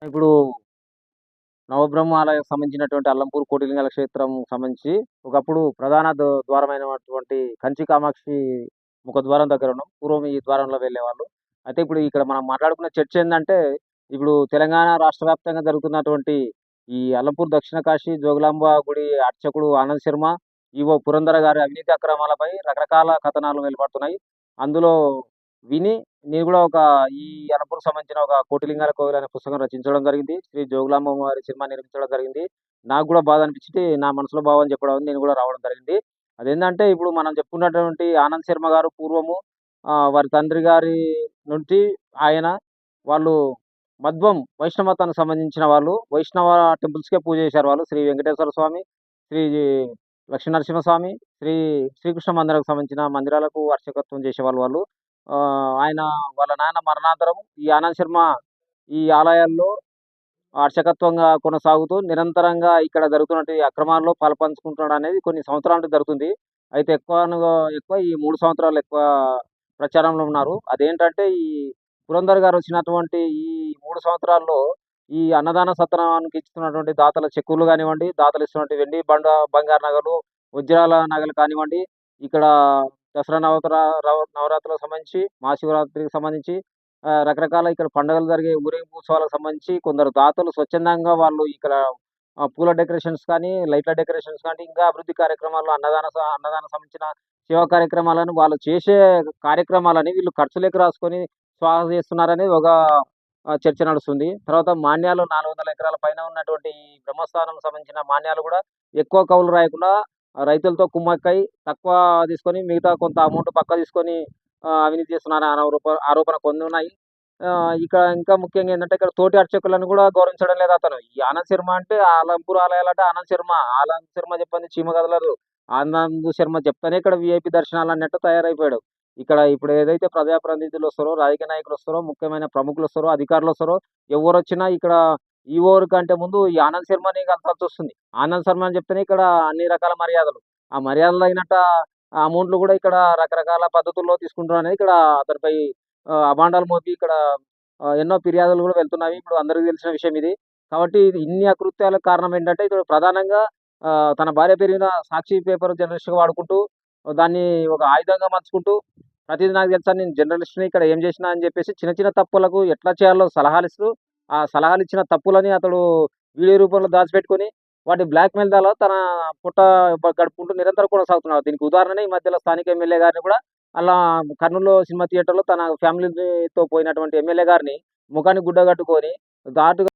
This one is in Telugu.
ఇప్పుడు నవబ్రహ్మాలయం సంబంధించినటువంటి అల్లంపూర్ కోటిలింగాల క్షేత్రం సంబంధించి ఒకప్పుడు ప్రధాన ద్వారమైనటువంటి కంచి కామాక్షి ముఖద్వారం దగ్గర ఉన్నాం. పూర్వం ఈ ద్వారంలో వెళ్ళేవాళ్ళు. అయితే ఇప్పుడు ఇక్కడ మనం మాట్లాడుకున్న చర్చ ఏందంటే, ఇప్పుడు తెలంగాణ రాష్ట్ర వ్యాప్తంగా జరుగుతున్నటువంటి ఈ అల్లంపూర్ దక్షిణ కాశీ జోగులాంబ గుడి అర్చకుడు ఆనంద్ శర్మ, ఈవో పురందర గారి అవినీతి అక్రమాలపై రకరకాల కథనాలు వెలువడుతున్నాయి. అందులో విని నేను గూడా ఈ అనంతపురం సంబంధించిన ఒక కోటిలింగాల కోవిల్ అనే పుస్తకం రచించడం జరిగింది. శ్రీ జోగులాంబ వారి సినిమా నిర్మించడం జరిగింది. నాకు గూడా బాధ అనిపించి నా మనసులో భావం చెప్పడం నేను గూడా రావడం జరిగింది. అదేందంటే ఇప్పుడు మనం చెప్పుకున్నటువంటి ఆనంద్ శర్మ గారు పూర్వము వారి తండ్రి గారి నుండి ఆయన వాళ్ళు మధ్వం వైష్ణవ మతానికి సంబంధించిన వాళ్ళు. వైష్ణవ టెంపుల్స్‌కే పూజ చేశారు వాళ్ళు. శ్రీ వెంకటేశ్వర స్వామి, శ్రీ లక్ష్మీనరసింహస్వామి, శ్రీ శ్రీకృష్ణ మందిరానికి సంబంధించిన మందిరాలకు అర్చకత్వం చేసేవాళ్ళు వాళ్ళు. ఆయన వాళ్ళ నాన్న మరణాంతరం ఈ ఆనంద్ శర్మ ఈ ఆలయాల్లో అర్చకత్వంగా కొనసాగుతూ నిరంతరంగా ఇక్కడ జరుగుతున్నటువంటి అక్రమాల్లో పాలుపంచుకుంటున్నాడనేది కొన్ని సంవత్సరాల నుండి జరుగుతుంది. అయితే ఎక్కువ ఈ 3 సంవత్సరాలు ఎక్కువ ప్రచారంలో ఉన్నారు. అదేంటంటే ఈ పురందర్ గారు వచ్చినటువంటి ఈ 3 సంవత్సరాల్లో ఈ అన్నదాన సత్రానికి ఇస్తున్నటువంటి దాతల చెక్కులు గానివ్వండి, దాతలు ఇస్తున్నటువంటి వెండి, బంగారు నగలు, వజ్రాల నగలు కానివ్వండి, ఇక్కడ దసరా నవరాత్రులకు సంబంధించి, మహాశివరాత్రికి సంబంధించి రకరకాల ఇక్కడ పండుగలు జరిగే ఊరేగింపు ఉత్సవాలకు సంబంధించి కొందరు దాతలు స్వచ్ఛందంగా వాళ్ళు ఇక్కడ పూల డెకరేషన్స్ కానీ, లైట్ల డెకరేషన్స్ కానీ, ఇంకా అభివృద్ధి కార్యక్రమాల్లో అన్నదానం సంబంధించిన సేవా కార్యక్రమాలను వాళ్ళు చేసే కార్యక్రమాలని వీళ్ళు ఖర్చులెక్క రాసుకొని స్వాహా చేస్తున్నారనేది ఒక చర్చ నడుస్తుంది. తర్వాత మాన్యాలు 400 ఎకరాల పైన ఉన్నటువంటి ఈ బ్రహ్మస్థానం సంబంధించిన మాన్యాలు గూడా ఎక్కువ కౌలు రాయకుండా రైతులతో కుమ్మక్కై తక్కువ తీసుకొని మిగతా కొంత అమౌంట్ పక్కా తీసుకొని అవినీతి చేస్తున్నారనే ఆరోపణ కొన్నున్నాయి. ఇక్కడ ఇంకా ముఖ్యంగా ఏందంటే ఇక్కడ తోటి అర్చకులను గూడా గౌరవించడం లేదు అతను. ఈ ఆనంద్ శర్మ అంటే ఆలంపూర్ ఆలయాలంటే ఆనంద్ శర్మ. ఆనంద్ శర్మ చెప్పంది చీమ కదలదు. ఆనంద్ శర్మ చెప్తేనే ఇక్కడ వీఐపీ దర్శనాలన్నట్టు తయారైపోయాడు. ఇక్కడ ఇప్పుడు ఏదైతే ప్రజాప్రతినిధులొస్తారో, రాజకీయ నాయకులొస్తారో, ముఖ్యమైన ప్రముఖులొస్తారో, అధికారులొస్తారో ఎవరొచ్చినా ఇక్కడ ఈవో కంటే ముందు ఈ ఆనంద్ శర్మని కలసాల్సొస్తుంది. ఆనంద్ శర్మ అని చెప్తేనే ఇక్కడ అన్ని రకాల మర్యాదలు. ఆ మర్యాదలు తగినట్ట అమౌంట్‌లు గూడా ఇక్కడ రకరకాల పద్ధతుల్లో తీసుకుంటున్నారనేది ఇక్కడ అతనిపై అబాండాలు మోపి ఇక్కడ ఎన్నో ఫిర్యాదులు గూడా వెళ్తున్నవి. ఇప్పుడు అందరికి తెలిసిన విషయం ఇది. కాబట్టి ఇది ఇన్ని అకృత్యాలకు కారణం ఏంటంటే ఇప్పుడు ప్రధానంగా తన భార్య పేరు మీద సాక్షి పేపర్ జర్నలిస్ట్‌గా వాడుకుంటూ దాన్ని ఒక ఆయుధంగా మలుచుకుంటూ ప్రతిది నాకు తెలుసని నేను జర్నలిస్ట్‌ని ఇక్కడ ఏం చేసినా అని చెప్పేసి చిన్న చిన్న తప్పులకు ఎట్లా చేయాలో సలహాలిస్తూ, ఆ సలహాలిచ్చిన తప్పులని అతడు వీడియో రూపంలో దాచిపెట్టుకొని వాటి బ్లాక్‌మెయిల్ ద్వారా తన పుట్ట గడుపుకుంటూ నిరంతరం కొనసాగుతున్నాడు. దీనికి ఉదాహరణనే ఈ మధ్యలో స్థానిక ఎమ్మెల్యే గారిని కూడా అలా కర్నూలులో సినిమా థియేటర్‌లో తన ఫ్యామిలీతో పోయినటువంటి ఎమ్మెల్యే గారిని ముఖానికి గుడ్డ కట్టుకొని ఘాటుగా